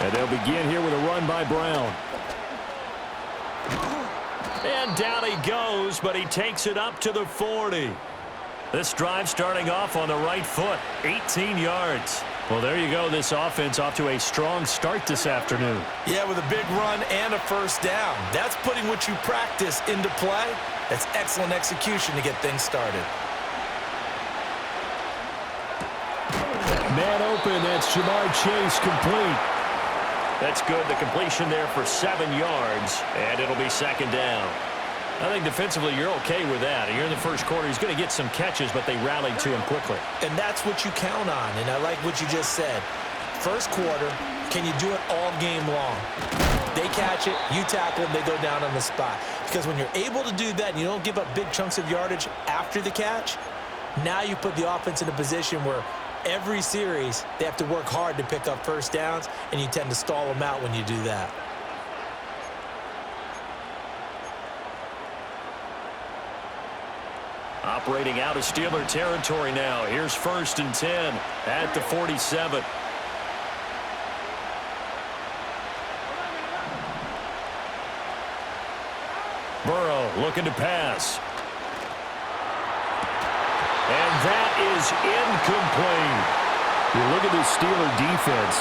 And they'll begin here with a run by Brown. And down he goes, but he takes it up to the 40. This drive starting off on the right foot, 18 yards. Well, there you go. This offense off to a strong start this afternoon. Yeah, with a big run and a first down. That's putting what you practice into play. That's excellent execution to get things started. Man open, that's Jamar Chase complete. That's good. The completion there for 7 yards, and it'll be second down. I think defensively you're okay with that. You're in the first quarter. He's going to get some catches, but they rallied to him quickly. And that's what you count on, and I like what you just said. First quarter, can you do it all game long? They catch it, you tackle them, they go down on the spot. Because when you're able to do that and you don't give up big chunks of yardage after the catch, now you put the offense in a position where every series they have to work hard to pick up first downs, and you tend to stall them out when you do that. Operating out of Steeler territory now. Here's 1st and 10 at the 47. Burrow looking to pass. And that is incomplete. You look at this Steeler defense.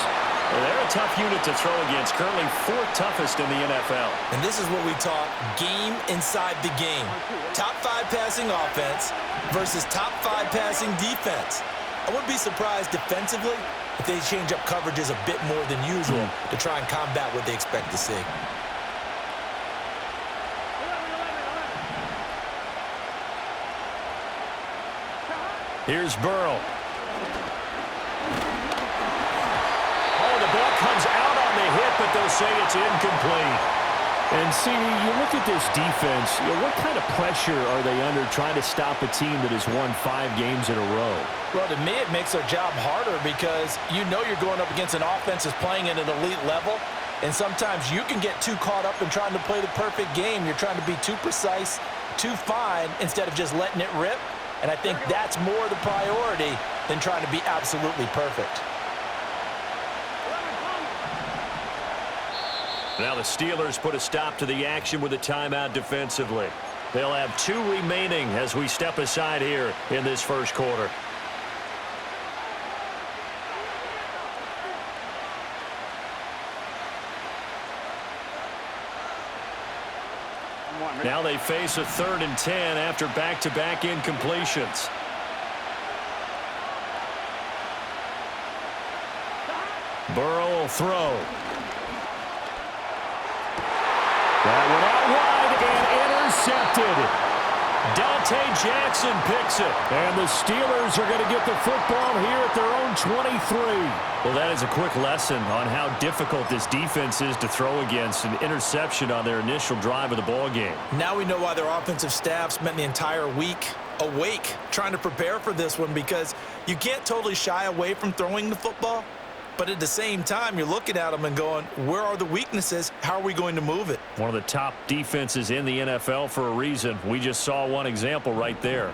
Well, they're a tough unit to throw against. Currently 4th toughest in the NFL. And this is what we talk, game inside the game. Top 5 passing offense versus top 5 passing defense. I wouldn't be surprised defensively if they change up coverages a bit more than usual to try and combat what they expect to see. Here's Burrow. Oh, the ball comes out on the hit, but they'll say it's incomplete. And, see, you look at this defense, what kind of pressure are they under trying to stop a team that has won 5 games in a row? Well, to me, it makes their job harder because you know you're going up against an offense that's playing at an elite level, and sometimes you can get too caught up in trying to play the perfect game. You're trying to be too precise, too fine, instead of just letting it rip. And I think that's more the priority than trying to be absolutely perfect. Now the Steelers put a stop to the action with a timeout defensively. They'll have 2 remaining as we step aside here in this first quarter. Now they face a 3rd and 10 after back-to-back incompletions. Burrow will throw. That one out wide and intercepted. Dante Jackson picks it. And the Steelers are going to get the football here at their own 23. Well, that is a quick lesson on how difficult this defense is to throw against. An interception on their initial drive of the ball game. Now we know why their offensive staff spent the entire week awake trying to prepare for this one, because you can't totally shy away from throwing the football. But at the same time, you're looking at them and going, where are the weaknesses? How are we going to move it? One of the top defenses in the NFL for a reason. We just saw one example right there.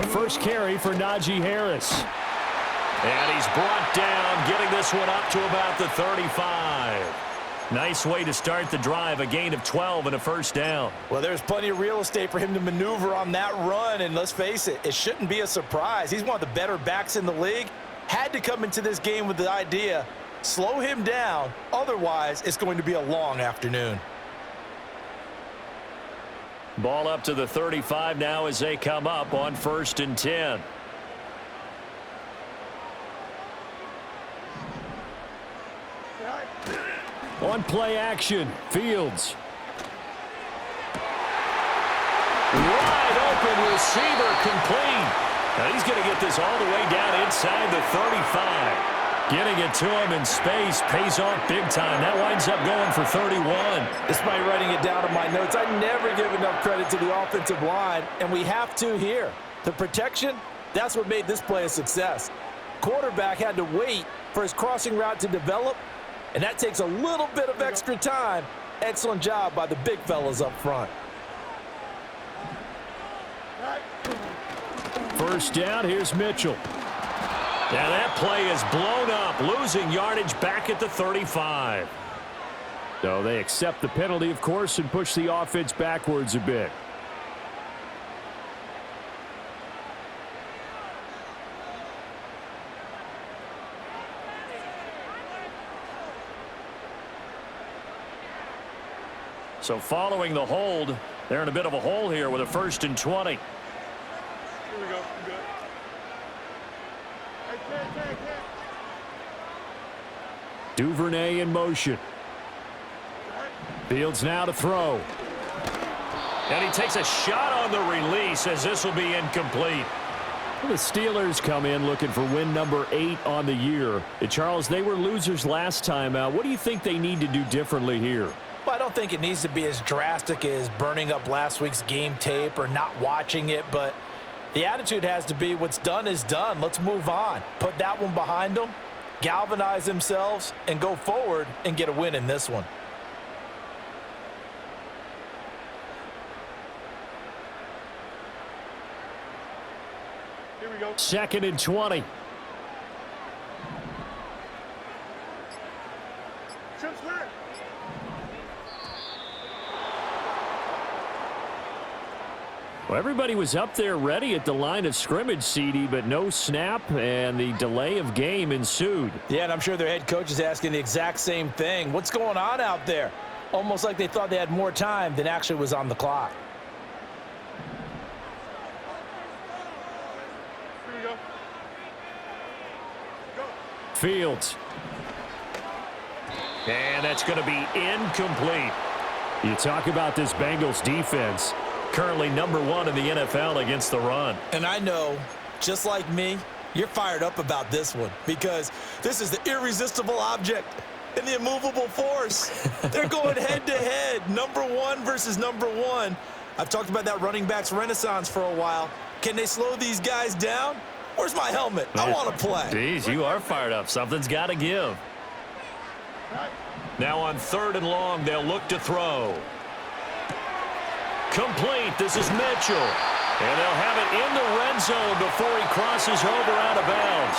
First carry for Najee Harris. And he's brought down, getting this one up to about the 35. Nice way to start the drive, a gain of 12 and a first down. Well, there's plenty of real estate for him to maneuver on that run, and let's face it, it shouldn't be a surprise. He's one of the better backs in the league. Had to come into this game with the idea, slow him down, otherwise it's going to be a long afternoon. Ball up to the 35 now as they come up on 1st and 10. On play action, Fields. Wide open receiver complete. Now he's going to get this all the way down inside the 35. Getting it to him in space pays off big time. That winds up going for 31. Despite writing it down in my notes, I never give enough credit to the offensive line, and we have to here. The protection, that's what made this play a success. Quarterback had to wait for his crossing route to develop, and that takes a little bit of extra time. Excellent job by the big fellas up front. First down, here's Mitchell. And that play is blown up, losing yardage back at the 35. So they accept the penalty, of course, and push the offense backwards a bit. So following the hold, they're in a bit of a hole here with a 1st and 20. Here we go. Good. Hey. Duvernay in motion. Fields now to throw. And he takes a shot on the release as this will be incomplete. The Steelers come in looking for win number 8 on the year. Charles, they were losers last time out. What do you think they need to do differently here? Well, I don't think it needs to be as drastic as burning up last week's game tape or not watching it, but the attitude has to be what's done is done. Let's move on. Put that one behind them, galvanize themselves, and go forward and get a win in this one. Here we go. 2nd and 20. Well, everybody was up there ready at the line of scrimmage, CD, but no snap, and the delay of game ensued. Yeah, and I'm sure their head coach is asking the exact same thing. What's going on out there? Almost like they thought they had more time than actually was on the clock. Here we go. Fields. And that's going to be incomplete. You talk about this Bengals defense. Currently number 1 in the NFL against the run. And I know, just like me, you're fired up about this one because this is the irresistible object and the immovable force. They're going head-to-head, number 1 versus number 1. I've talked about that running backs renaissance for a while. Can they slow these guys down? Where's my helmet? I want to play. Jeez, you are fired up. Something's got to give. Now on 3rd and long, they'll look to throw. Complete. This is Mitchell. And they'll have it in the red zone before he crosses over out of bounds.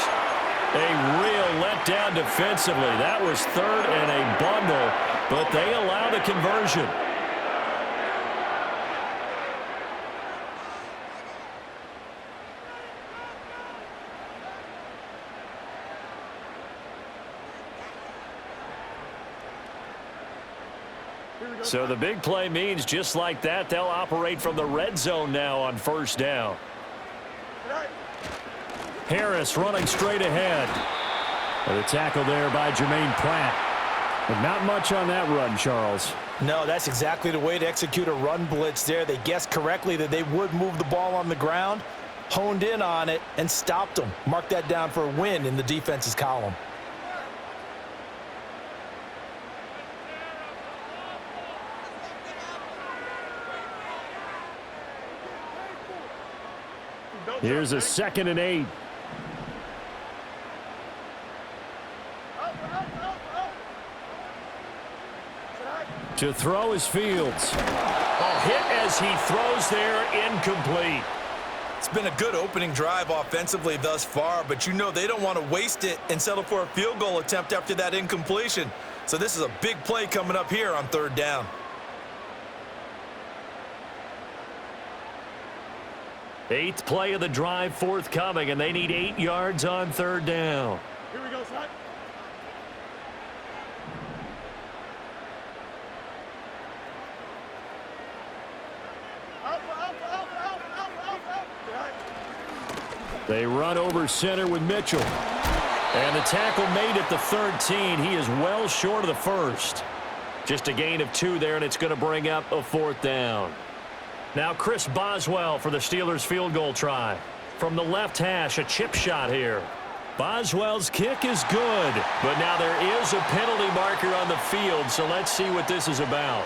A real letdown defensively. That was 3rd and a bundle, but they allow the conversion. So the big play means just like that, they'll operate from the red zone now on 1st down. Harris running straight ahead. The tackle there by Jermaine Pratt. But not much on that run, Charles. No, that's exactly the way to execute a run blitz there. They guessed correctly that they would move the ball on the ground, honed in on it, and stopped them. Mark that down for a win in the defense's column. Here's a 2nd and 8. To throw is Fields. A hit as he throws there, incomplete. It's been a good opening drive offensively thus far, but you know they don't want to waste it and settle for a field goal attempt after that incompletion. So this is a big play coming up here on 3rd down. Eighth play of the drive forthcoming, and they need 8 yards on 3rd down. Here we go, son. They run over center with Mitchell. And the tackle made at the 13. He is well short of the 1st. Just a gain of 2 there, and it's going to bring up a 4th down. Now Chris Boswell for the Steelers field goal try. From the left hash, a chip shot here. Boswell's kick is good, but now there is a penalty marker on the field, so let's see what this is about.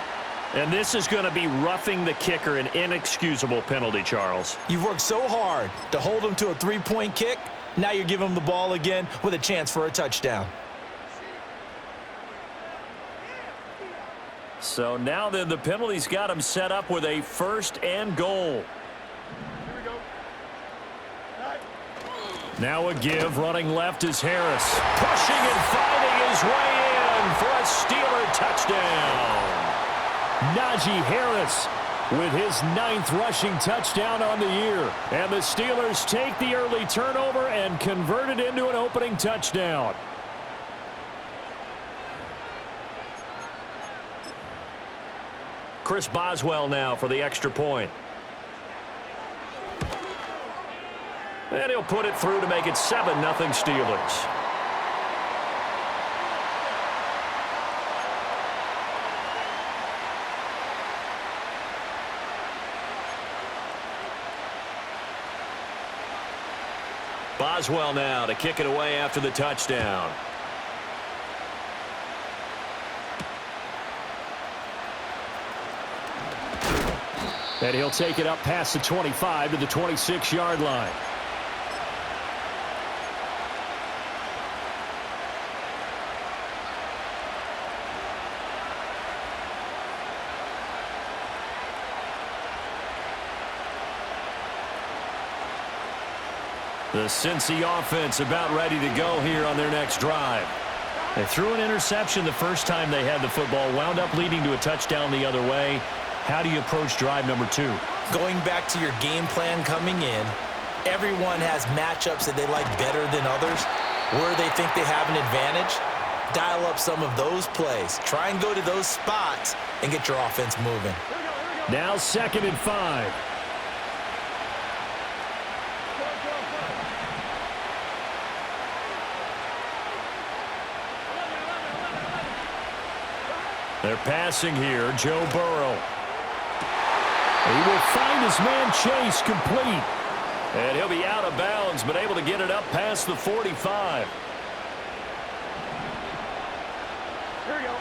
And this is going to be roughing the kicker, an inexcusable penalty, Charles. You've worked so hard to hold him to a 3-point kick. Now you're giving him the ball again with a chance for a touchdown. So now then the penalty's got him set up with a 1st and goal. Here we go. Now a give, running left is Harris. Pushing and fighting his way in for a Steeler touchdown. Najee Harris with his 9th rushing touchdown on the year. And the Steelers take the early turnover and convert it into an opening touchdown. Chris Boswell now for the extra point. And he'll put it through to make it 7-0 Steelers. Boswell now to kick it away after the touchdown. And he'll take it up past the 25 to the 26-yard line. The Cincy offense about ready to go here on their next drive. They threw an interception the first time they had the football, wound up leading to a touchdown the other way. How do you approach drive number 2? Going back to your game plan coming in, everyone has matchups that they like better than others. Where they think they have an advantage, dial up some of those plays. Try and go to those spots and get your offense moving. Now 2nd and 5. They're passing here, Joe Burrow. He will find his man Chase complete. And he'll be out of bounds, but able to get it up past the 45. Here we go.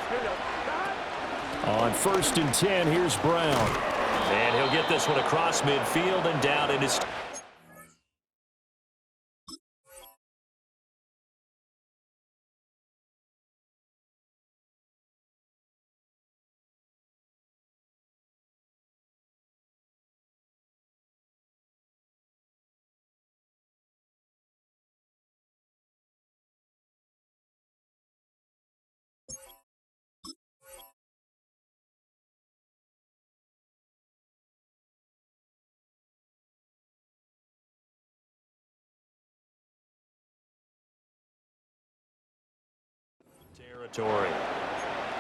Here we go. On 1st and 10, here's Brown. And he'll get this one across midfield and down in his... territory.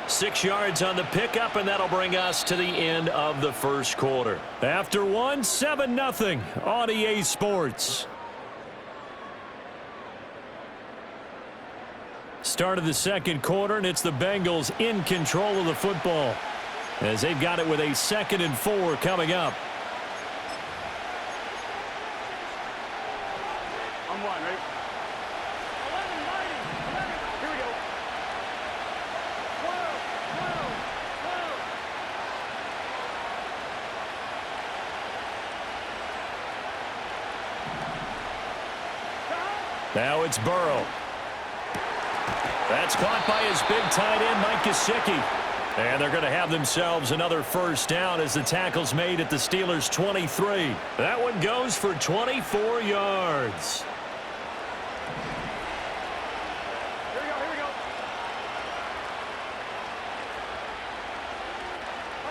6 yards on the pickup, and that'll bring us to the end of the first quarter. After one, 7-0 on EA Sports. Start of the second quarter, and it's the Bengals in control of the football as they've got it with a 2nd and 4 coming up. I'm one, right? 11, 11. Here we go. 12, 12, 12. Now it's Burrow. That's caught by his big tight end, Mike Gesicki. And they're going to have themselves another first down as the tackle's made at the Steelers' 23. That one goes for 24 yards. Here we go, here we go.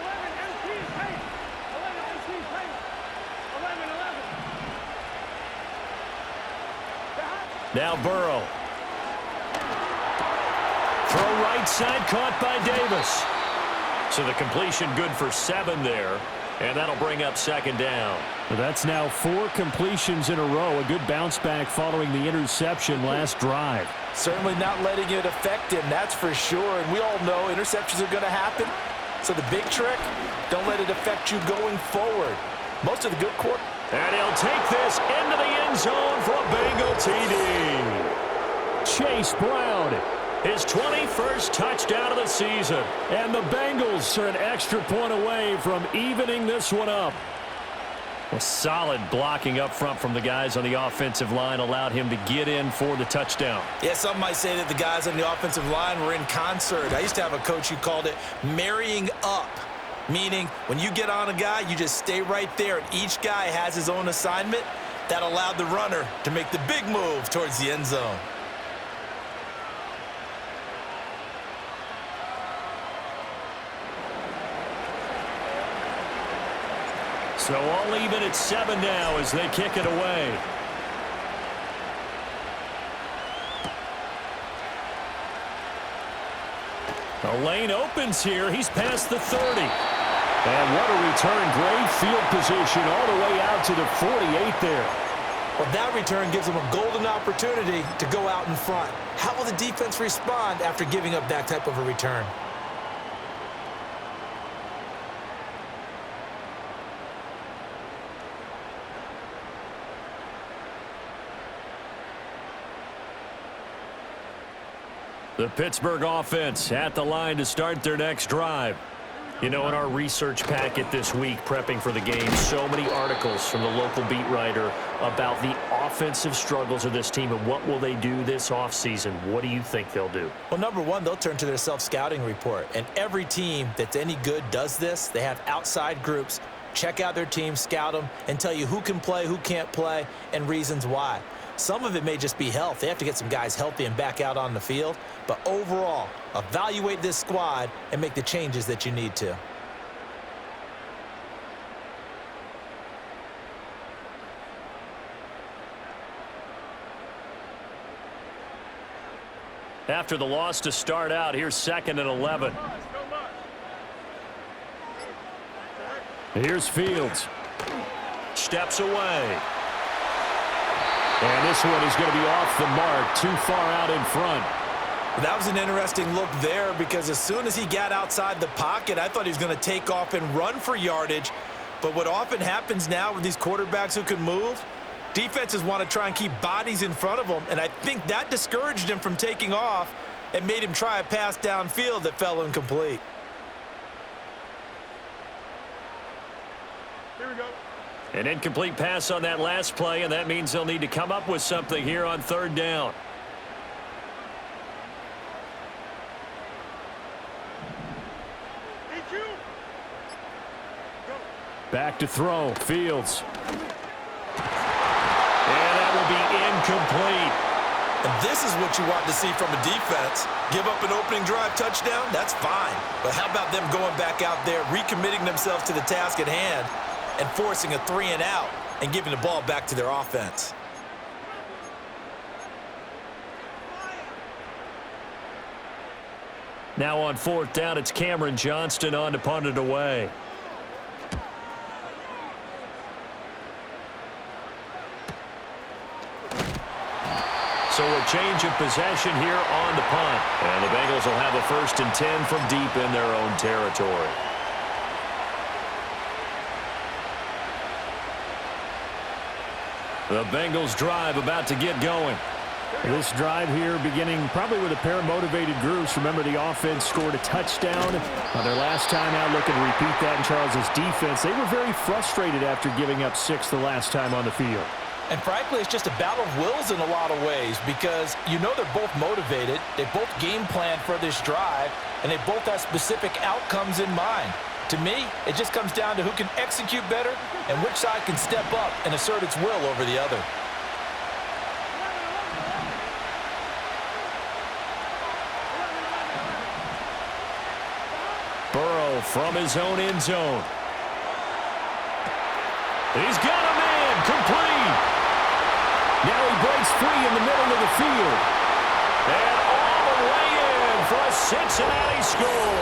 11, MC's pace. 11, MC's pace. 11, 11. Now Burrow. Throw right side, caught by Davis. So the completion good for 7 there, and that'll bring up 2nd down. That's now 4 completions in a row. A good bounce back following the interception last drive. Certainly not letting it affect him, that's for sure. And we all know interceptions are going to happen. So the big trick, don't let it affect you going forward. Most of the good quarter. And he'll take this into the end zone for a Bengal TD. Chase Brown, his 21st touchdown of the season. And the Bengals are an extra point away from evening this one up. A solid blocking up front from the guys on the offensive line allowed him to get in for the touchdown. Yeah, some might say that the guys on the offensive line were in concert. I used to have a coach who called it marrying up. Meaning, when you get on a guy, you just stay right there, and each guy has his own assignment. That allowed the runner to make the big move towards the end zone. So all even at 7 now as they kick it away. The lane opens here. He's past the 30. And what a return. Great field position all the way out to the 48 there. Well, that return gives them a golden opportunity to go out in front. How will the defense respond after giving up that type of a return? The Pittsburgh offense at the line to start their next drive. You know, in our research packet this week, prepping for the game, so many articles from the local beat writer about the offensive struggles of this team and what will they do this offseason. What do you think they'll do? Well, number one, they'll turn to their self-scouting report. And every team that's any good does this. They have outside groups, check out their team, scout them, and tell you who can play, who can't play, and reasons why. Some of it may just be health. They have to get some guys healthy and back out on the field. But overall, evaluate this squad and make the changes that you need to. After the loss to start out, here's 2nd and 11. Here's Fields. Steps away. And this one is going to be off the mark, too far out in front. That was an interesting look there because as soon as he got outside the pocket, I thought he was going to take off and run for yardage. But what often happens now with these quarterbacks who can move, defenses want to try and keep bodies in front of them, and I think that discouraged him from taking off and made him try a pass downfield that fell incomplete. Here we go. An incomplete pass on that last play, and that means they'll need to come up with something here on 3rd down. Back to throw. Fields. And that will be incomplete. And this is what you want to see from a defense. Give up an opening drive touchdown, that's fine. But how about them going back out there, recommitting themselves to the task at hand, and forcing a 3-and-out and giving the ball back to their offense? Now on 4th down, it's Cameron Johnston on to punt it away. So a change of possession here on the punt. And the Bengals will have a 1st and 10 from deep in their own territory. The Bengals drive about to get going. This drive here beginning probably with a pair of motivated groups. Remember, the offense scored a touchdown on their last time out. Looking to repeat that in Charles's defense. They were very frustrated after giving up 6 the last time on the field. And frankly, it's just a battle of wills in a lot of ways because you know they're both motivated. They both game plan for this drive, and they both have specific outcomes in mind. To me, it just comes down to who can execute better and which side can step up and assert its will over the other. Burrow from his own end zone. He's got a man complete. Now he breaks free in the middle of the field. And all the way in for a Cincinnati score.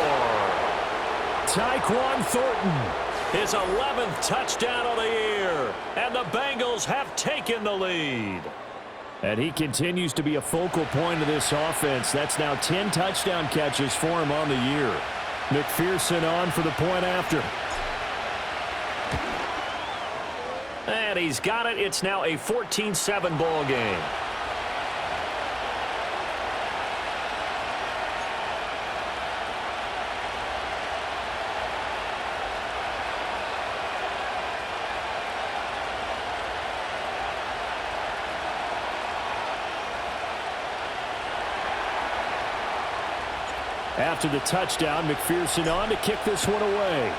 Tyquan Thornton, his 11th touchdown of the year. And the Bengals have taken the lead. And he continues to be a focal point of this offense. That's now 10 touchdown catches for him on the year. McPherson on for the point after. And he's got it. It's now a 14-7 ball game. After the touchdown, McPherson on to kick this one away.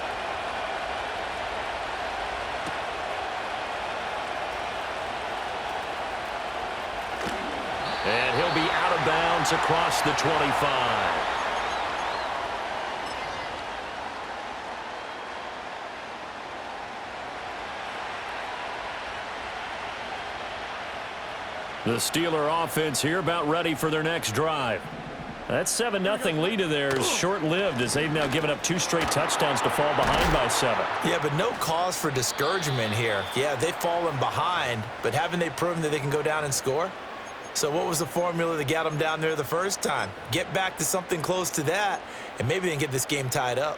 yards across the 25. The Steeler offense here about ready for their next drive. That 7-0 lead of theirs is short-lived as they've now given up 2 straight touchdowns to fall behind by 7. Yeah, but no cause for discouragement here. Yeah, they've fallen behind, but haven't they proven that they can go down and score? So what was the formula that got them down there the first time? Get back to something close to that, and maybe they can get this game tied up.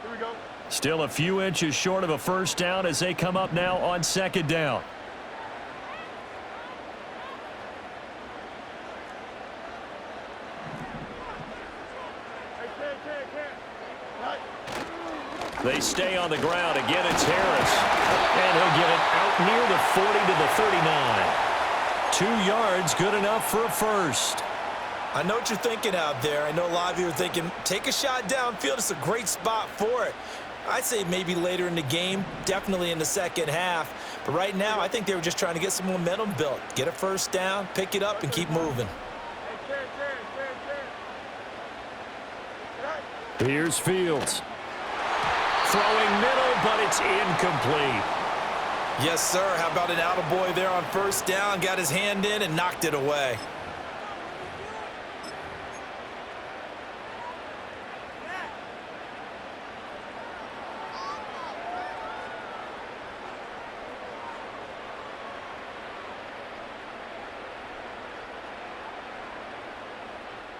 Here we go. Still a few inches short of a first down as they come up now on 2nd down. They stay on the ground. Again, it's Harris. And he'll get it out near the 40 to the 39. 2 yards, good enough for a first. I know what you're thinking out there. I know a lot of you are thinking, take a shot downfield. It's a great spot for it. I'd say maybe later in the game, definitely in the second half. But right now, I think they were just trying to get some momentum built. Get a first down, pick it up, and keep moving. Here's Fields. Throwing middle, but it's incomplete. Yes, sir. How about an attaboy there on first down? Got his hand in and knocked it away.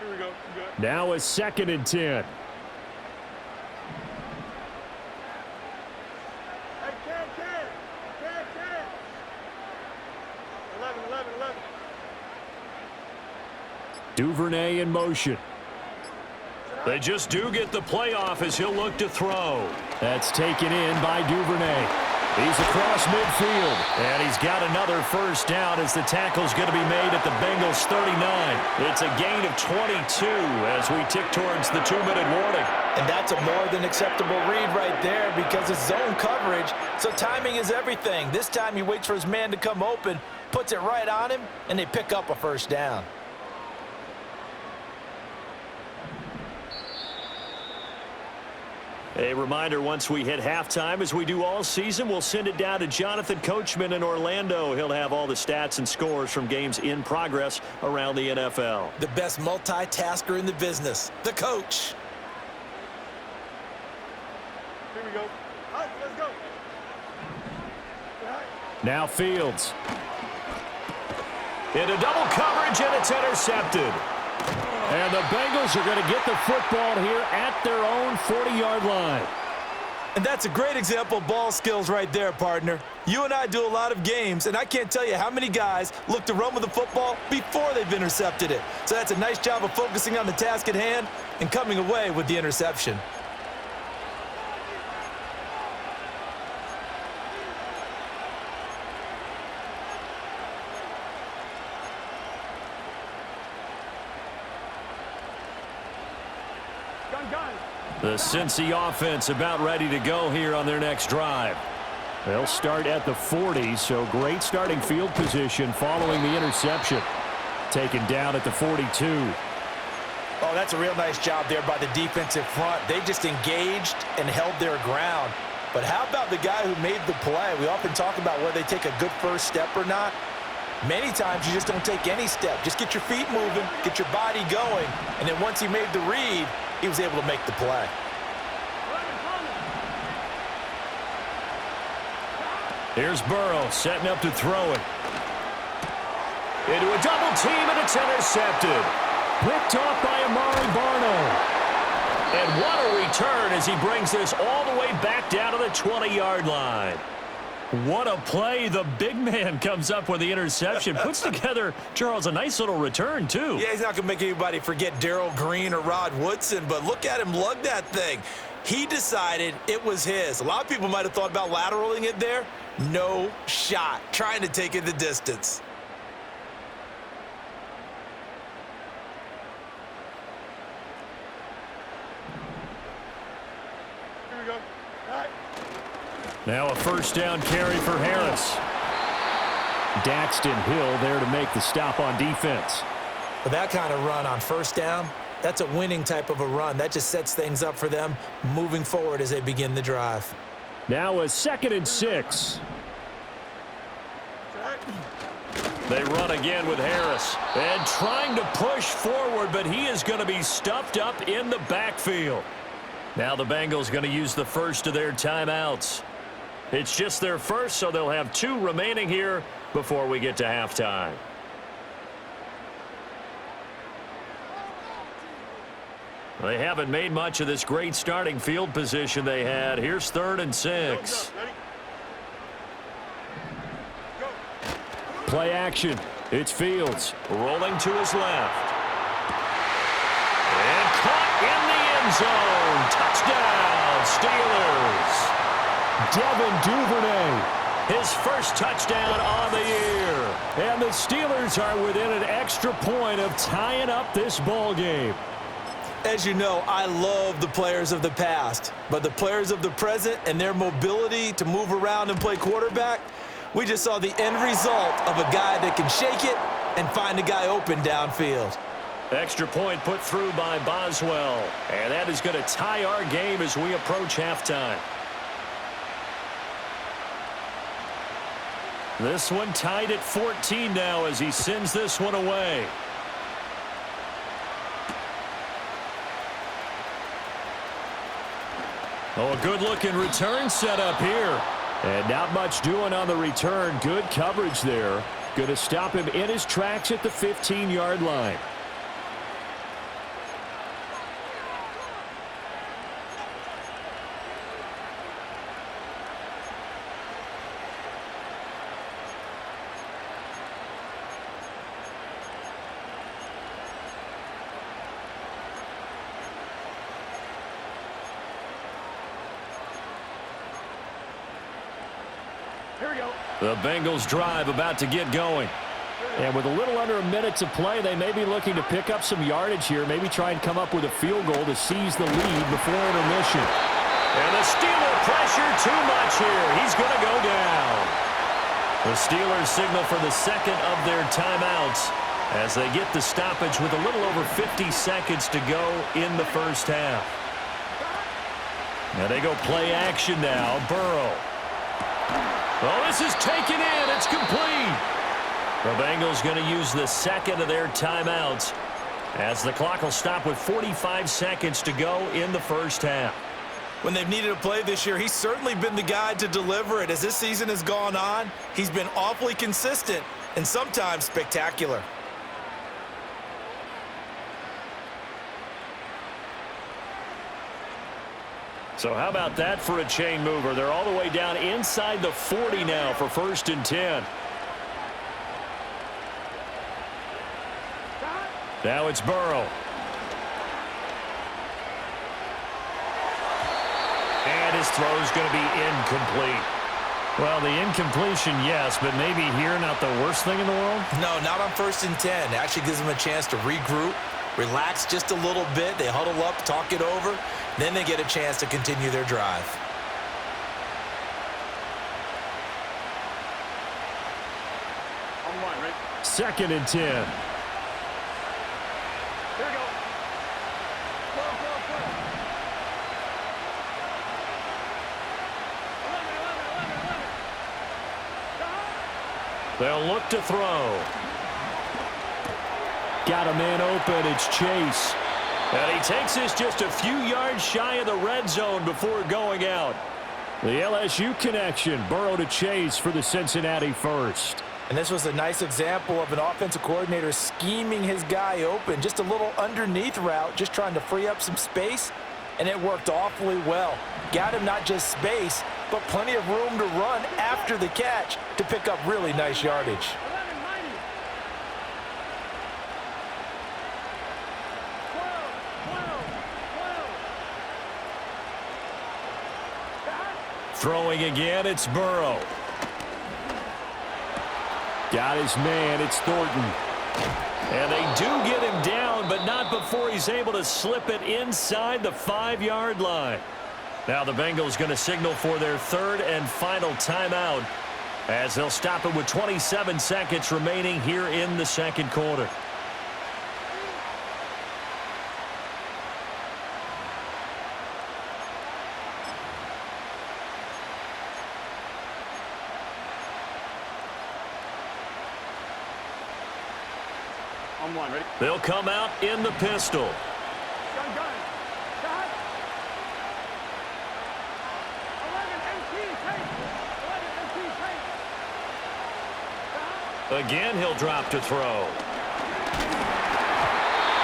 Here we go. Now a 2nd and 10. Duvernay in motion. They just do get the playoff as he'll look to throw. That's taken in by Duvernay. He's across midfield, and he's got another first down as the tackle's going to be made at the Bengals' 39. It's a gain of 22 as we tick towards the 2-minute warning. And that's a more than acceptable read right there because it's zone coverage, so timing is everything. This time he waits for his man to come open, puts it right on him, and they pick up a first down. A reminder, once we hit halftime, as we do all season, we'll send it down to Jonathan Coachman in Orlando. He'll have all the stats and scores from games in progress around the NFL. The best multitasker in the business, the coach. Here we go. All right, let's go. Now Fields. Into double coverage, and it's intercepted. And the Bengals are going to get the football here at their own 40-yard line. And that's a great example of ball skills right there, partner. You and I do a lot of games, and I can't tell you how many guys look to run with the football before they've intercepted it. So that's a nice job of focusing on the task at hand and coming away with the interception. The Cincy offense about ready to go here on their next drive. They'll start at the 40, so great starting field position following the interception. Taken down at the 42. Oh, that's a real nice job there by the defensive front. They just engaged and held their ground. But how about the guy who made the play? We often talk about whether they take a good first step or not. Many times you just don't take any step. Just get your feet moving, get your body going, and then once he made the read, he was able to make the play. Here's Burrow setting up to throw it. Into a double team, and it's intercepted. Picked off by Amari Barno. And what a return as he brings this all the way back down to the 20-yard line. What a play. The big man comes up with the interception. Puts together, Charles, a nice little return, too. Yeah, he's not going to make anybody forget Darrell Green or Rod Woodson, but look at him lug that thing. He decided it was his. A lot of people might have thought about lateraling it there. No shot. Trying to take it the distance. Here we go. All right. Now a first down carry for Harris. Daxton Hill there to make the stop on defense. With that kind of run on first down, that's a winning type of a run. That just sets things up for them moving forward as they begin the drive. Now a 2nd and 6. They run again with Harris. And trying to push forward, but he is going to be stuffed up in the backfield. Now the Bengals going to use the first of their timeouts. It's just their first, so they'll have 2 remaining here before we get to halftime. They haven't made much of this great starting field position they had. Here's 3rd and 6. Play action. It's Fields. Rolling to his left. And caught in the end zone. Touchdown, Steelers. Devin Duvernay. His first touchdown on the year. And the Steelers are within an extra point of tying up this ball game. As you know, I love the players of the past, but the players of the present and their mobility to move around and play quarterback, we just saw the end result of a guy that can shake it and find a guy open downfield. Extra point put through by Boswell. And that is going to tie our game as we approach halftime. This one tied at 14 now as he sends this one away. Oh, a good-looking return set up here. And not much doing on the return. Good coverage there. Going to stop him in his tracks at the 15-yard line. Here we go. The Bengals drive about to get going. And with a little under a minute to play, they may be looking to pick up some yardage here, maybe try and come up with a field goal to seize the lead before intermission. And the Steeler pressure too much here. He's going to go down. The Steelers signal for the 2nd of their timeouts as they get the stoppage with a little over 50 seconds to go in the first half. Now they go play action now. Burrow. Oh, this is taken in. It's complete. The Bengals going to use the 2nd of their timeouts as the clock will stop with 45 seconds to go in the first half. When they've needed a play this year, he's certainly been the guy to deliver it. As this season has gone on, he's been awfully consistent and sometimes spectacular. So how about that for a chain mover? They're all the way down inside the 40 now for 1st and 10. Now it's Burrow. And his throw's going to be incomplete. Well, the incompletion, yes, but maybe here not the worst thing in the world? No, not on 1st and 10. It actually gives them a chance to regroup, relax just a little bit. They huddle up, talk it over. Then they get a chance to continue their drive. On one, right? 2nd and 10. Here we go. Go, go, go. 11. They'll look to throw. Got a man open. It's Chase. And he takes this just a few yards shy of the red zone before going out. The LSU connection. Burrow to Chase for the Cincinnati first. And this was a nice example of an offensive coordinator scheming his guy open. Just a little underneath route, just trying to free up some space. And it worked awfully well. Got him not just space, but plenty of room to run after the catch to pick up really nice yardage. 11, 90. 12. Throwing again, it's Burrow. Got his man. It's Thornton. And they do get him down, but not before he's able to slip it inside the 5-yard line. Now the Bengals going to signal for their 3rd and final timeout as they'll stop it with 27 seconds remaining here in the second quarter. On one, ready? They'll come out in the pistol. Gun, gun. Shot. 11, 18, take. 11, 18, take. Shot. Again, he'll drop to throw.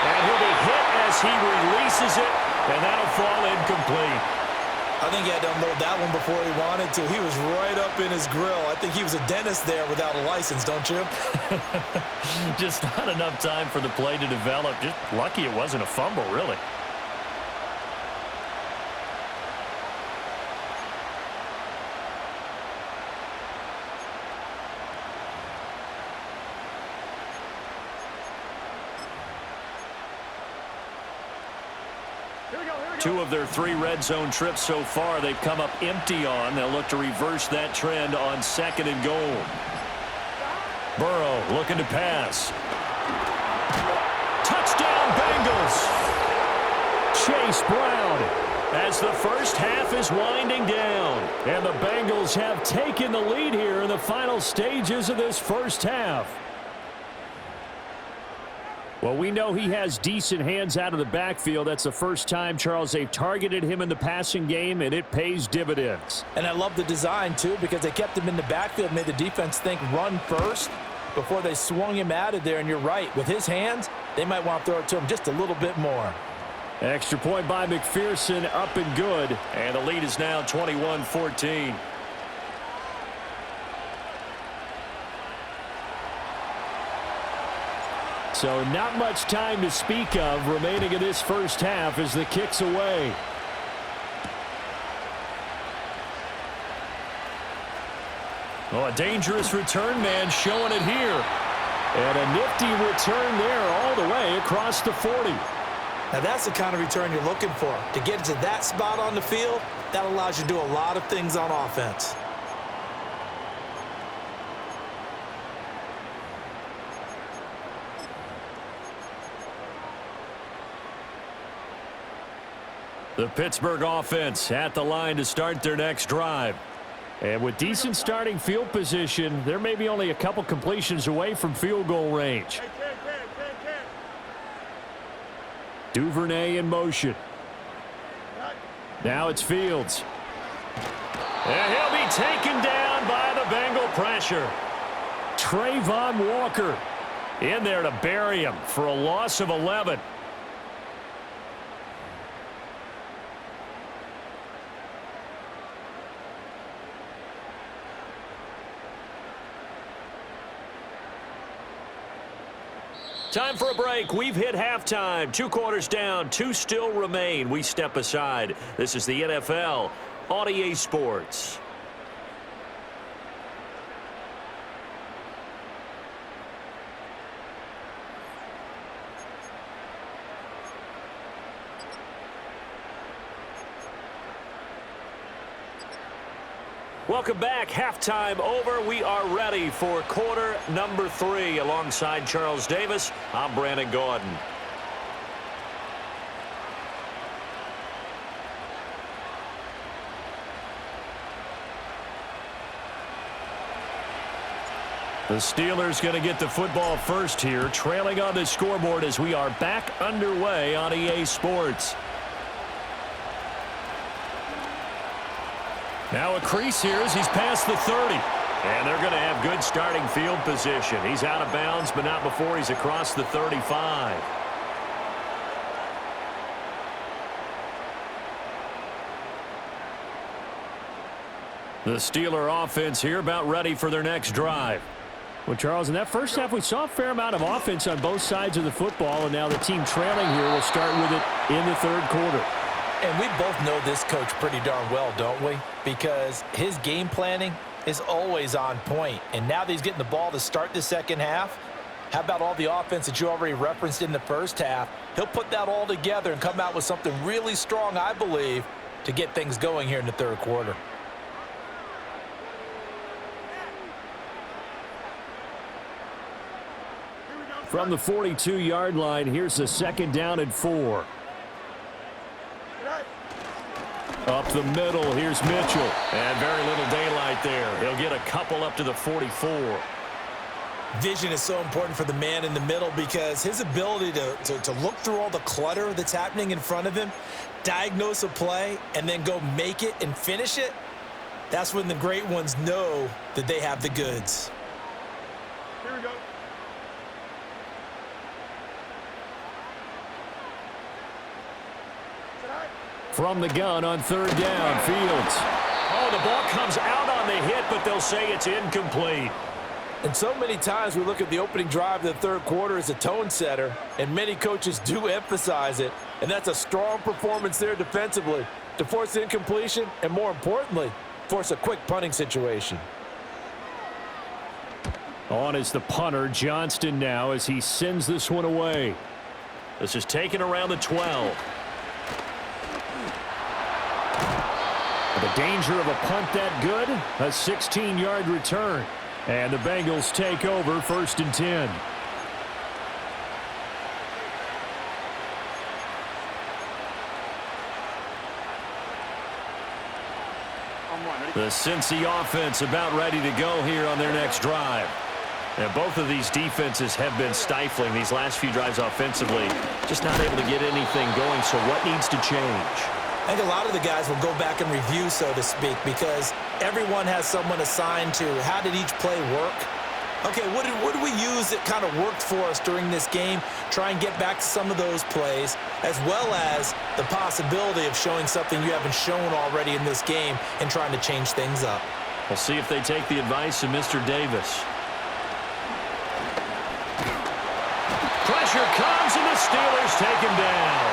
And he'll be hit as he releases it, and that'll fall incomplete. I think he had to unload that one before he wanted to. He was right up in his grill. I think he was a dentist there without a license, don't you? Just not enough time for the play to develop. Just lucky it wasn't a fumble, really. Here we go, here we go. 2 of their 3 red zone trips so far they've come up empty on. They'll look to reverse that trend on 2nd and goal. Burrow looking to pass. Touchdown Bengals. Chase Brown as the first half is winding down. And the Bengals have taken the lead here in the final stages of this first half. Well, we know he has decent hands out of the backfield. That's the first time, Charles, they've targeted him in the passing game, and it pays dividends. And I love the design, too, because they kept him in the backfield, made the defense think run first before they swung him out of there. And you're right, with his hands, they might want to throw it to him just a little bit more. Extra point by McPherson, up and good. And the lead is now 21-14. So not much time to speak of remaining in this first half as the kick's away. Oh, a dangerous return man showing it here. And a nifty return there all the way across the 40. Now, that's the kind of return you're looking for. To get to that spot on the field, that allows you to do a lot of things on offense. The Pittsburgh offense at the line to start their next drive. And with decent starting field position, they're maybe only a couple completions away from field goal range. Duvernay in motion. Now it's Fields. And he'll be taken down by the Bengal pressure. Trayvon Walker in there to bury him for a loss of 11. Time for a break. We've hit halftime. 2 quarters down. 2 still remain. We step aside. This is the NFL on EA Sports. Welcome back. Halftime over. We are ready for quarter number 3. Alongside Charles Davis, I'm Brandon Gordon. The Steelers going to get the football first here, trailing on the scoreboard as we are back underway on EA Sports. Now a crease here as he's past the 30. And they're going to have good starting field position. He's out of bounds, but not before he's across the 35. The Steeler offense here about ready for their next drive. Well, Charles, in that first half, we saw a fair amount of offense on both sides of the football, and now the team trailing here will start with it in the third quarter. And we both know this coach pretty darn well, don't we? Because his game planning is always on point. And now that he's getting the ball to start the second half, how about all the offense that you already referenced in the first half? He'll put that all together and come out with something really strong, I believe, to get things going here in the third quarter. From the 42-yard line, here's the 2nd down and 4. Up the middle, here's Mitchell. And very little daylight there. He'll get a couple up to the 44. Vision is so important for the man in the middle because his ability to look through all the clutter that's happening in front of him, diagnose a play, and then go make it and finish it, that's when the great ones know that they have the goods. Here we go. From the gun on 3rd down, Fields. Oh, the ball comes out on the hit, but they'll say it's incomplete. And so many times we look at the opening drive of the 3rd quarter as a tone setter, and many coaches do emphasize it, and that's a strong performance there defensively to force incompletion and, more importantly, force a quick punting situation. On is the punter, Johnston, now as he sends this one away. This is taken around the 12. The danger of a punt that good, a 16-yard return. And the Bengals take over 1st and 10. The Cincy offense about ready to go here on their next drive. And both of these defenses have been stifling these last few drives offensively. Just not able to get anything going, so what needs to change? I think a lot of the guys will go back and review, so to speak, because everyone has someone assigned to how did each play work. Okay, what did we use that kind of worked for us during this game? Try and get back to some of those plays, as well as the possibility of showing something you haven't shown already in this game and trying to change things up. We'll see if they take the advice of Mr. Davis. Pressure comes, and the Steelers take him down.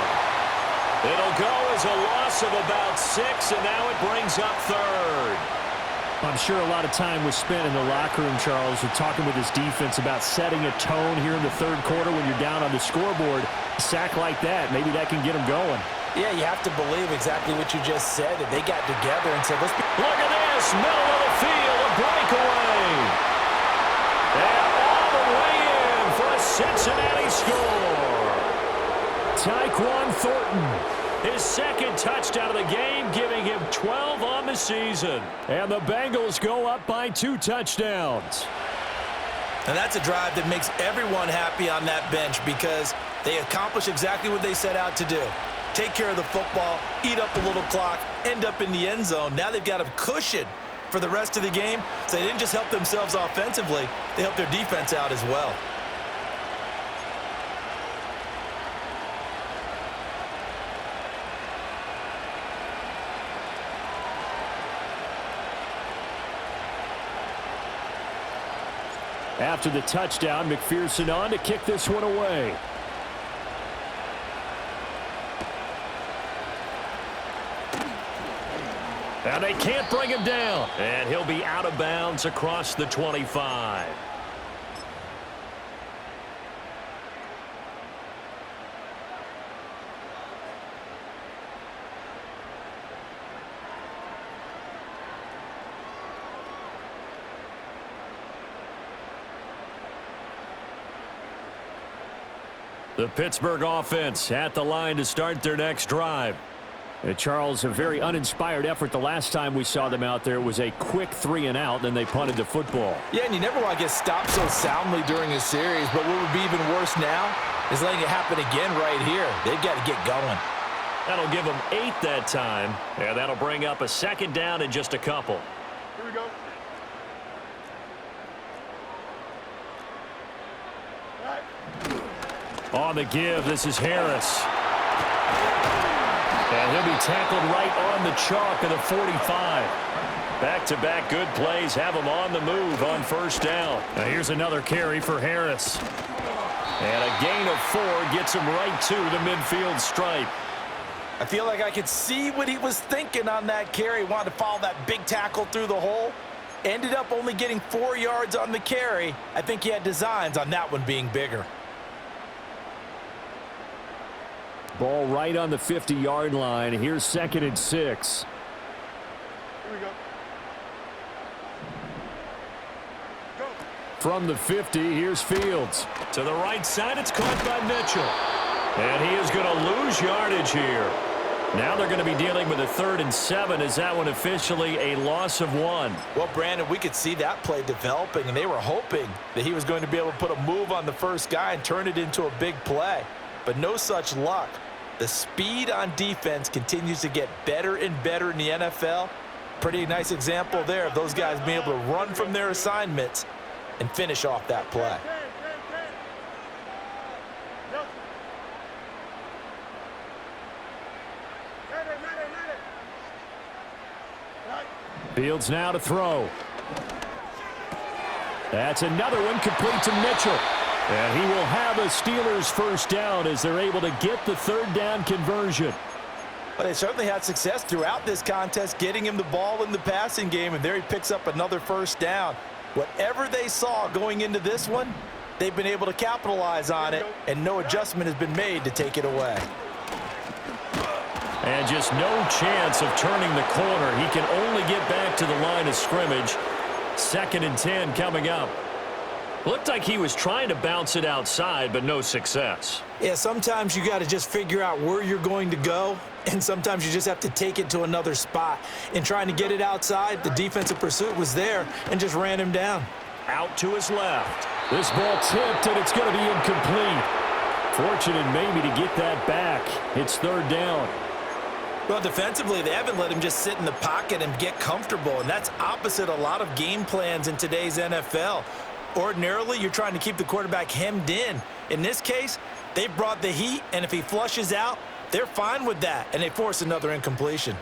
It'll go as a loss of about 6, and now it brings up 3rd. I'm sure a lot of time was spent in the locker room, Charles, with talking with his defense about setting a tone here in the 3rd quarter when you're down on the scoreboard. A sack like that, maybe that can get them going. Yeah, you have to believe exactly what you just said, that they got together and said, let's be... Look at this, middle of the field, a breakaway. And all the way in for a Cincinnati score. Tyquan Thornton. His 2nd touchdown of the game, giving him 12 on the season. And the Bengals go up by 2 touchdowns. And that's a drive that makes everyone happy on that bench because they accomplish exactly what they set out to do. Take care of the football, eat up a little clock, end up in the end zone. Now they've got a cushion for the rest of the game. So they didn't just help themselves offensively, they helped their defense out as well. After the touchdown, McPherson on to kick this one away. And they can't bring him down. And he'll be out of bounds across the 25. The Pittsburgh offense at the line to start their next drive. Charles, a very uninspired effort. The last time we saw them out there, it was a quick 3-and-out, then they punted the football. Yeah, and you never want to get stopped so soundly during a series, but what would be even worse now is letting it happen again right here. They've got to get going. That'll give them 8 that time, and that'll bring up a 2nd down in just a couple. Here we go. On the give, this is Harris. And he'll be tackled right on the chalk of the 45. Back-to-back good plays have him on the move on 1st down. Now here's another carry for Harris. And a gain of 4 gets him right to the midfield stripe. I feel like I could see what he was thinking on that carry. Wanted to follow that big tackle through the hole. Ended up only getting 4 yards on the carry. I think he had designs on that one being bigger. Ball right on the 50-yard line. Here's 2nd and 6. Here we go. Go. From the 50, here's Fields. To the right side, it's caught by Mitchell. And he is going to lose yardage here. Now they're going to be dealing with a 3rd and 7. Is that one officially a loss of 1? Well, Brandon, we could see that play developing, and they were hoping that he was going to be able to put a move on the first guy and turn it into a big play. But no such luck. The speed on defense continues to get better and better in the NFL. Pretty nice example there of those guys being able to run from their assignments and finish off that play. Fields now to throw. That's another one complete to Mitchell. And he will have a Steelers first down as they're able to get the 3rd down conversion. But they certainly had success throughout this contest, getting him the ball in the passing game, and there he picks up another first down. Whatever they saw going into this one, they've been able to capitalize on it, and no adjustment has been made to take it away. And just no chance of turning the corner. He can only get back to the line of scrimmage. 2nd and 10 coming up. Looked like he was trying to bounce it outside, but no success. Yeah, sometimes you got to just figure out where you're going to go, and sometimes you just have to take it to another spot. In trying to get it outside, the defensive pursuit was there and just ran him down. Out to his left. This ball tipped, and it's going to be incomplete. Fortunate maybe to get that back. It's 3rd down. Well, defensively, they haven't let him just sit in the pocket and get comfortable, and that's opposite a lot of game plans in today's NFL. Ordinarily, you're trying to keep the quarterback hemmed in. In this case, they brought the heat, and if he flushes out, they're fine with that, and they force another incompletion.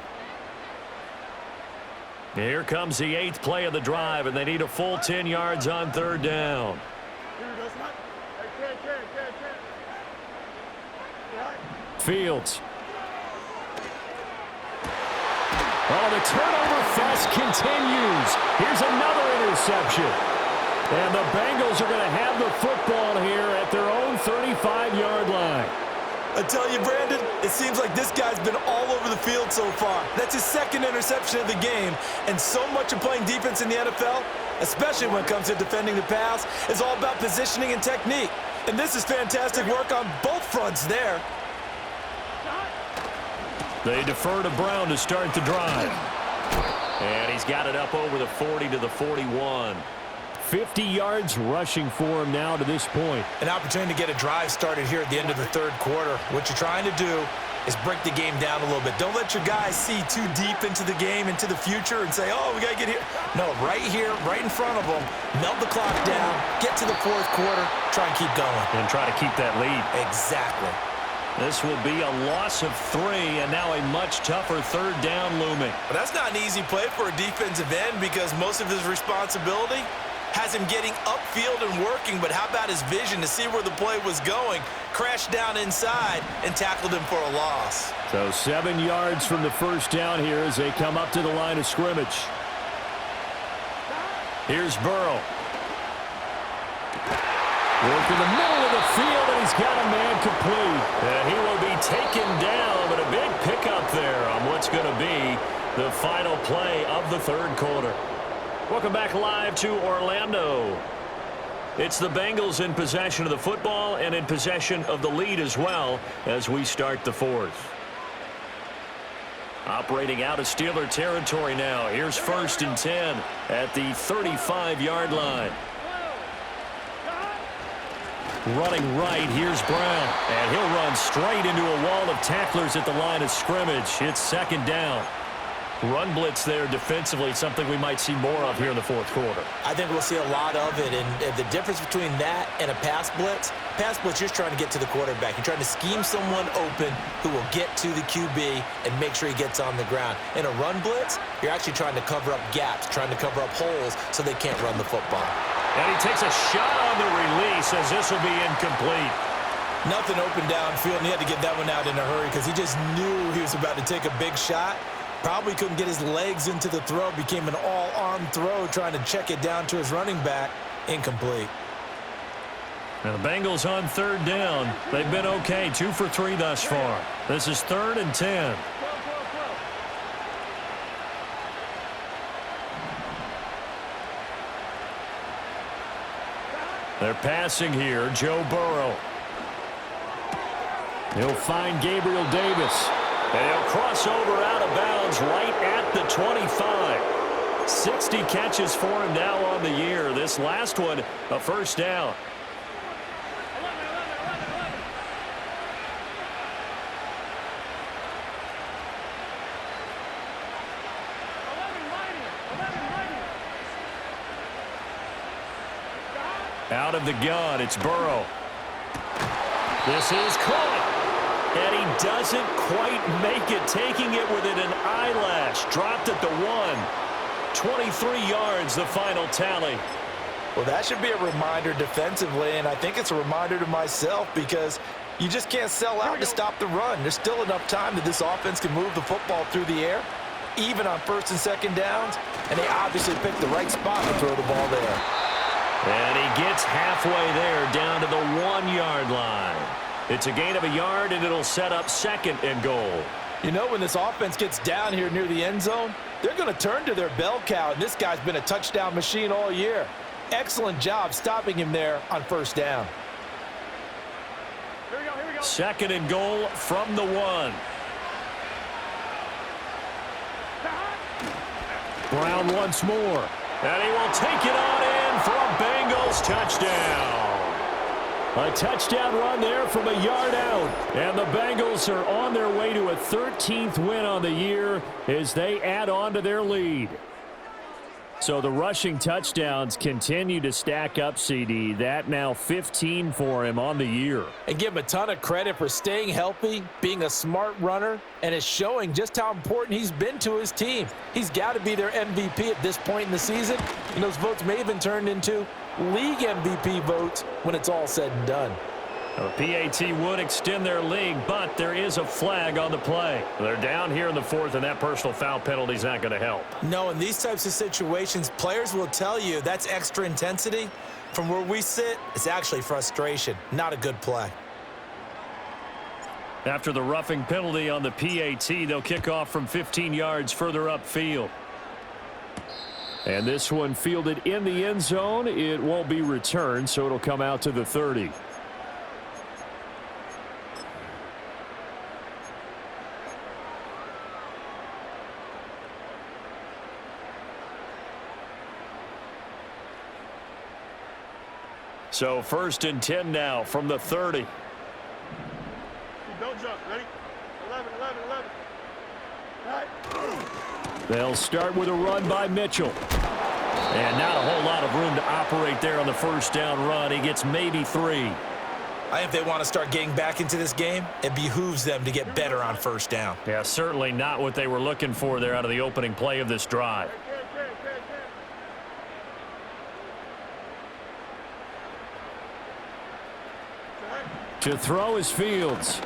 Here comes the 8th play of the drive, and they need a full 10 yards on 3rd down. Fields. Oh, the turnover fest continues. Here's another interception. And the Bengals are going to have the football here at their own 35-yard line. I tell you, Brandon, it seems like this guy's been all over the field so far. That's his 2nd interception of the game. And so much of playing defense in the NFL, especially when it comes to defending the pass, is all about positioning and technique. And this is fantastic work on both fronts there. They defer to Brown to start the drive. And he's got it up over the 40 to the 41. 50 yards rushing for him now to this point. An opportunity to get a drive started here at the end of the 3rd quarter. What you're trying to do is break the game down a little bit. Don't let your guys see too deep into the game, into the future, and say, oh, we got to get here. No, right here, right in front of them, melt the clock down, get to the 4th quarter, try and keep going. And try to keep that lead. Exactly. This will be a loss of 3, and now a much tougher 3rd down looming. But that's not an easy play for a defensive end because most of his responsibility has him getting upfield and working, but how about his vision to see where the play was going? Crashed down inside and tackled him for a loss. So 7 yards from the first down here as they come up to the line of scrimmage. Here's Burrow. Work in the middle of the field, and he's got a man complete. And he will be taken down, but a big pickup there on what's going to be the final play of the 3rd quarter. Welcome back live to Orlando. It's the Bengals in possession of the football and in possession of the lead as well as we start the 4th. Operating out of Steeler territory now. Here's 1st and 10 at the 35-yard line. Running right, here's Brown. And he'll run straight into a wall of tacklers at the line of scrimmage. It's 2nd down. Run blitz there defensively, something we might see more of here in the 4th quarter. I think we'll see a lot of it, and the difference between that and a pass blitz, you're just trying to get to the quarterback. You're trying to scheme someone open who will get to the QB and make sure he gets on the ground. In a run blitz, you're actually trying to cover up gaps, trying to cover up holes so they can't run the football. And he takes a shot on the release as this will be incomplete. Nothing open downfield, and he had to get that one out in a hurry because he just knew he was about to take a big shot. Probably couldn't get his legs into the throw. Became an all-arm throw trying to check it down to his running back. Incomplete. Now the Bengals on 3rd down. They've been okay, 2 for 3 thus far. This is 3rd and 10. They're passing here. Joe Burrow. He'll find Gabriel Davis. And he'll cross over out of bounds right at the 25. 60 catches for him now on the year. This last one, a first down. Out of the gun, it's Burrow. This is caught. And he doesn't quite make it, taking it within an eyelash. Dropped at the 1. 23 yards, the final tally. Well, that should be a reminder defensively, and I think it's a reminder to myself because you just can't sell out to stop the run. There's still enough time that this offense can move the football through the air, even on first and second downs, and they obviously picked the right spot to throw the ball there. And he gets halfway there, down to the 1-yard line. It's a gain of a yard, and it'll set up second and goal. You know, when this offense gets down here near the end zone, they're going to turn to their bell cow, and this guy's been a touchdown machine all year. Excellent job stopping him there on first down. Here we go. Second and goal from the 1. Brown once more. And he will take it on in for a Bengals touchdown. A touchdown run there from a yard out. And the Bengals are on their way to a 13th win on the year as they add on to their lead. So the rushing touchdowns continue to stack up, CD. That now 15 for him on the year. And give him a ton of credit for staying healthy, being a smart runner, and it's showing just how important he's been to his team. He's got to be their MVP at this point in the season, and those votes may have been turned into league MVP votes when it's all said and done. The PAT would extend their lead, but there is a flag on the play. They're down here in the 4th, and that personal foul penalty is not going to help. No, in these types of situations, players will tell you that's extra intensity. From where we sit, it's actually frustration, not a good play. After the roughing penalty on the PAT, they'll kick off from 15 yards further upfield. And this one fielded in the end zone. It won't be returned, so it'll come out to the 30. So 1st and 10 now from the 30. Don't jump. Ready? 11. Right. They'll start with a run by Mitchell. And not a whole lot of room to operate there on the first down run. He gets maybe 3. I think if they want to start getting back into this game, it behooves them to get better on first down. Yeah, certainly not what they were looking for there out of the opening play of this drive. To throw is Fields.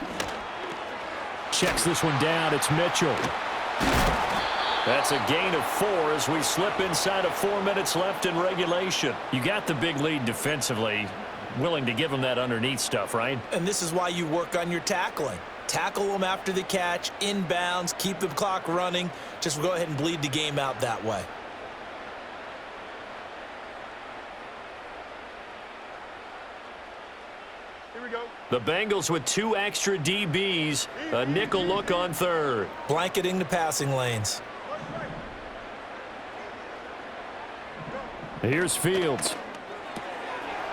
Checks this one down. It's Mitchell. That's a gain of 4 as we slip inside of 4 minutes left in regulation. You got the big lead defensively. Willing to give them that underneath stuff, right? And this is why you work on your tackling. Tackle them after the catch, inbounds, keep the clock running. Just go ahead and bleed the game out that way. The Bengals with 2 extra DBs. A nickel look on 3rd. Blanketing the passing lanes. Here's Fields.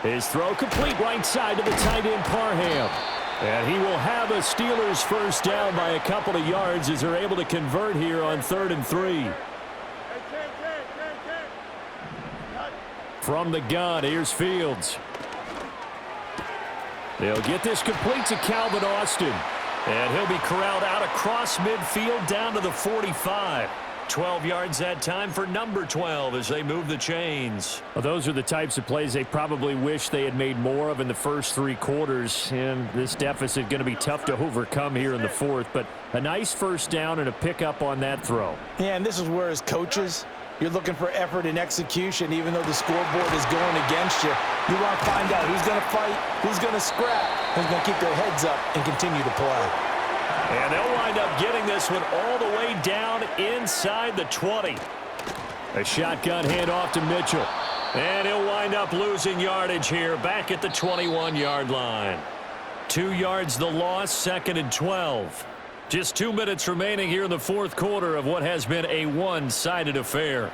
His throw complete right side to the tight end Parham. And he will have a Steelers first down by a couple of yards as they're able to convert here on 3rd and 3. From the gun, here's Fields. They'll get this complete to Calvin Austin. And he'll be corralled out across midfield down to the 45. 12 yards that time for number 12 as they move the chains. Well, those are the types of plays they probably wish they had made more of in the first 3 quarters. And this deficit going to be tough to overcome here in the 4th. But a nice first down and a pickup on that throw. Yeah, and this is where as coaches, you're looking for effort and execution, even though the scoreboard is going against you. You want to find out who's going to fight, who's going to scrap, who's going to keep their heads up and continue to play. And they'll wind up getting this one all the way down inside the 20. A shotgun handoff to Mitchell. And he'll wind up losing yardage here, back at the 21-yard line. 2 yards the loss, 2nd and 12. Just 2 minutes remaining here in the fourth quarter of what has been a one-sided affair.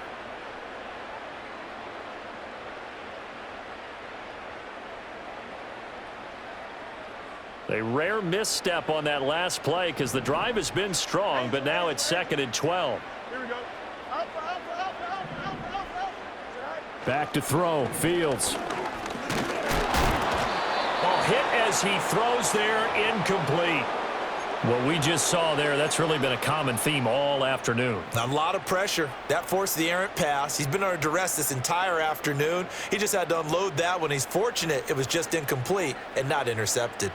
A rare misstep on that last play because the drive has been strong, but now it's 2nd and 12. Here we go. Up. Back to throw. Fields. Hit as he throws there, incomplete. What we just saw there, that's really been a common theme all afternoon. A lot of pressure. That forced the errant pass. He's been under duress this entire afternoon. He just had to unload that one. He's fortunate it was just incomplete and not intercepted.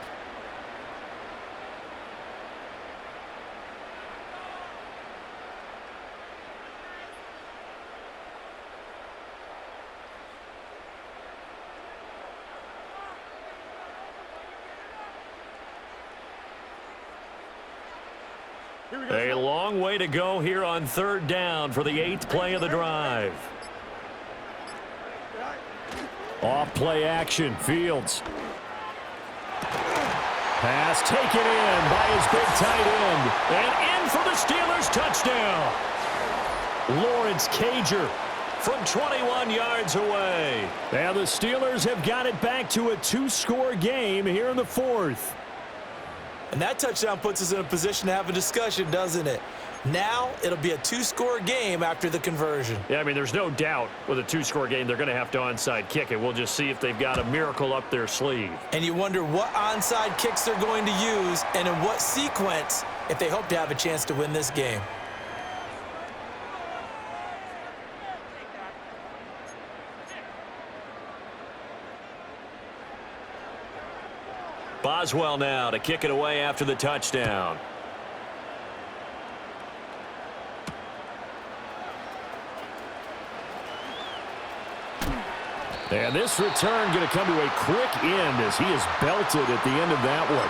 A long way to go here on 3rd down for the 8th play of the drive. Off play action. Fields. Pass taken in by his big tight end. And in for the Steelers touchdown. Lawrence Cager from 21 yards away. And the Steelers have got it back to a 2-score game here in the 4th. And that touchdown puts us in a position to have a discussion, doesn't it? Now it'll be a 2-score game after the conversion. Yeah, I mean, there's no doubt with a 2-score game they're going to have to onside kick it. We'll just see if they've got a miracle up their sleeve. And you wonder what onside kicks they're going to use and in what sequence if they hope to have a chance to win this game. Boswell now to kick it away after the touchdown. And this return going to come to a quick end as he is belted at the end of that one.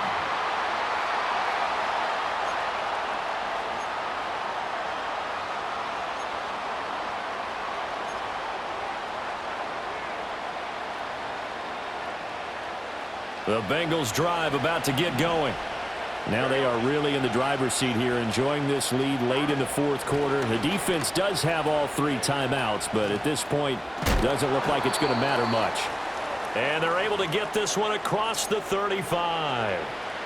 The Bengals drive about to get going. Now they are really in the driver's seat here, enjoying this lead late in the fourth quarter. The defense does have all 3 timeouts, but at this point, doesn't look like it's going to matter much. And they're able to get this one across the 35.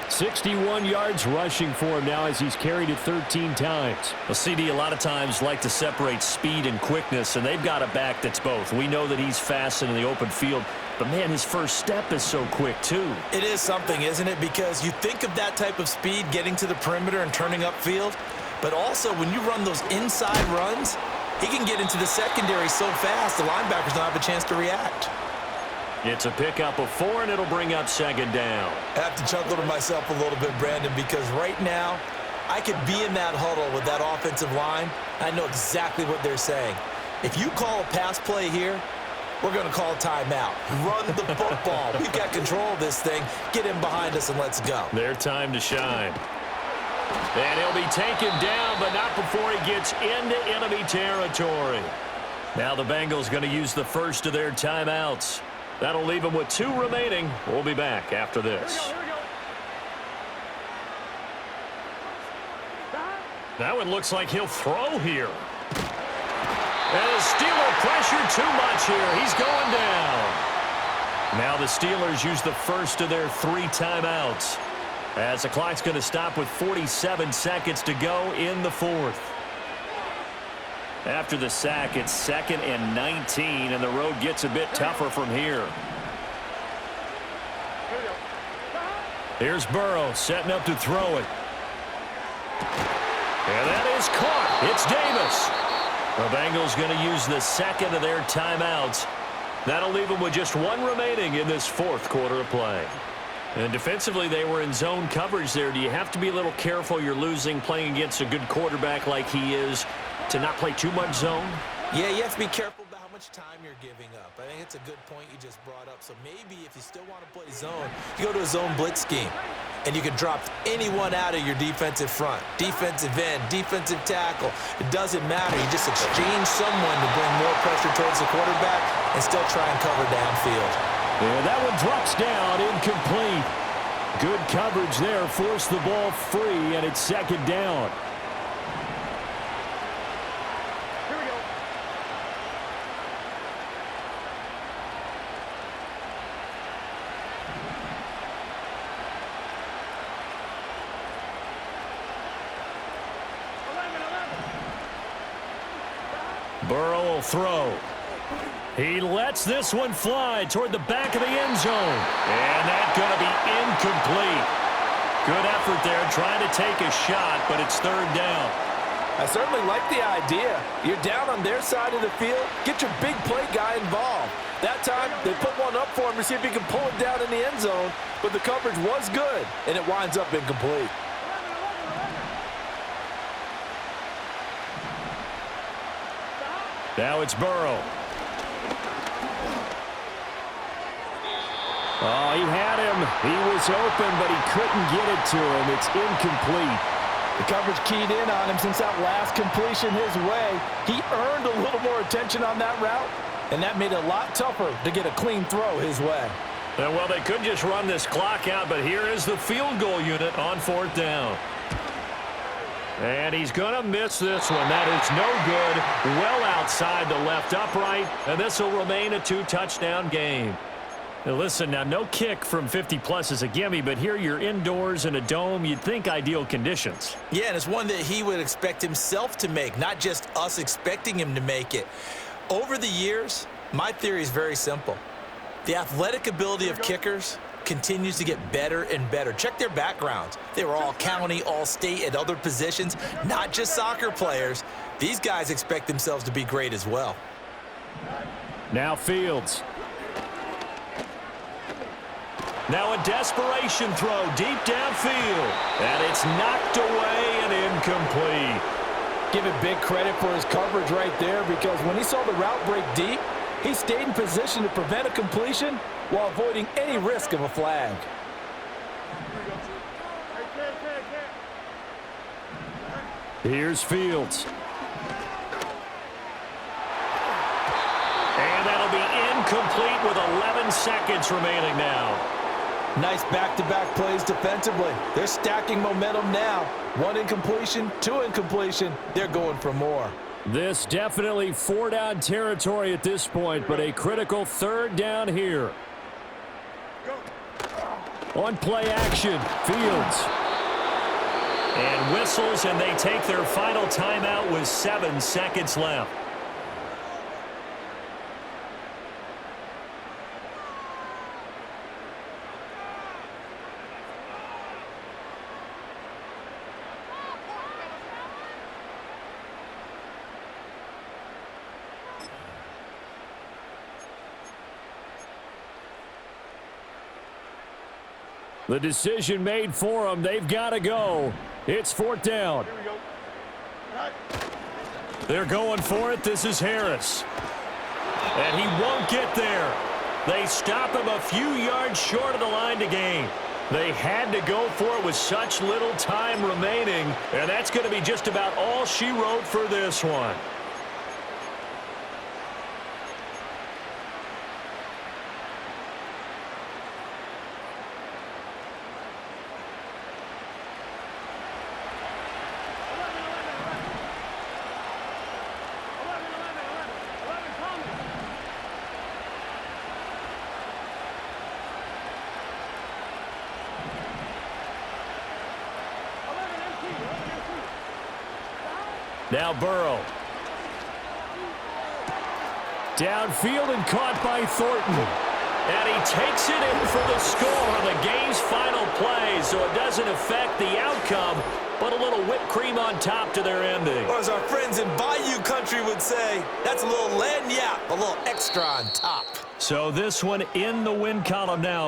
61 yards rushing for him now as he's carried it 13 times. Well, CD a lot of times like to separate speed and quickness, and they've got a back that's both. We know that he's fast in the open field, but, man, his first step is so quick, too. It is something, isn't it? Because you think of that type of speed getting to the perimeter and turning upfield, but also when you run those inside runs, he can get into the secondary so fast the linebackers don't have a chance to react. It's a pickup of 4, and it'll bring up 2nd down. I have to chuckle to myself a little bit, Brandon, because right now I could be in that huddle with that offensive line. I know exactly what they're saying. If you call a pass play here, we're going to call a timeout. Run the football. We've got control of this thing. Get in behind us and let's go. Their time to shine. And he'll be taken down, but not before he gets into enemy territory. Now the Bengals going to use the first of their timeouts. That'll leave them with 2 remaining. We'll be back after this. Here we go. That one looks like he'll throw here. And the Steeler pressure too much here. He's going down. Now the Steelers use the first of their 3 timeouts, as the clock's going to stop with 47 seconds to go in the 4th. After the sack, it's 2nd and 19, and the road gets a bit tougher from here. Here's Burrow setting up to throw it. And that is caught. It's Davis. The Bengals going to use the 2nd of their timeouts. That'll leave them with just 1 remaining in this 4th quarter of play. And defensively, they were in zone coverage there. Do you have to be a little careful? You're losing playing against a good quarterback like he is to not play too much zone? Yeah, you have to be careful about how much time you're giving up. I think it's a good point you just brought up. So maybe if you still want to play zone, you go to a zone blitz scheme. And you can drop anyone out of your defensive front. Defensive end, defensive tackle. It doesn't matter. You just exchange someone to bring more pressure towards the quarterback and still try and cover downfield. And that one drops down, incomplete. Good coverage there, forced the ball free, and it's second down. Here we go. Burrow will throw. He lets this one fly toward the back of the end zone. And that's going to be incomplete. Good effort there trying to take a shot, but it's third down. I certainly like the idea. You're down on their side of the field. Get your big play guy involved. That time, they put one up for him to see if he can pull it down in the end zone, but the coverage was good, and it winds up incomplete. Now it's Burrow. Oh, he had him. He was open, but he couldn't get it to him. It's incomplete. The coverage keyed in on him since that last completion his way. He earned a little more attention on that route, and that made it a lot tougher to get a clean throw his way. Well, they could just run this clock out, but here is the field goal unit on fourth down. And he's going to miss this one. That is no good. Well outside the left upright, and this will remain a two-touchdown game. Now listen, now no kick from 50-plus is a gimme, but here you're indoors in a dome. You'd think ideal conditions. Yeah, and it's one that he would expect himself to make, not just us expecting him to make it. Over the years, my theory is very simple. The athletic ability of kickers continues to get better and better. Check their backgrounds. They were all county, all state, at other positions, not just soccer players. These guys expect themselves to be great as well. Now Fields. Now a desperation throw deep downfield. And it's knocked away and incomplete. Give it big credit for his coverage right there, because when he saw the route break deep, he stayed in position to prevent a completion while avoiding any risk of a flag. Here's Fields. And that'll be incomplete with 11 seconds remaining now. Nice back-to-back plays defensively. They're stacking momentum now. One incompletion, two incompletion. They're going for more. This definitely four-down territory at this point, but a critical third down here. On play action, Fields. And whistles, and they take their final timeout with 7 seconds left. The decision made for them. They've got to go. It's fourth down. Here we go. They're going for it. This is Harris. And he won't get there. They stop him a few yards short of the line to gain. They had to go for it with such little time remaining. And that's going to be just about all she wrote for this one. Now Burrow. Downfield and caught by Thornton. And he takes it in for the score on the game's final play, so it doesn't affect the outcome, but a little whipped cream on top to their ending. Or as our friends in Bayou country would say, that's a little lagniappe, a little extra on top. So this one in the win column now.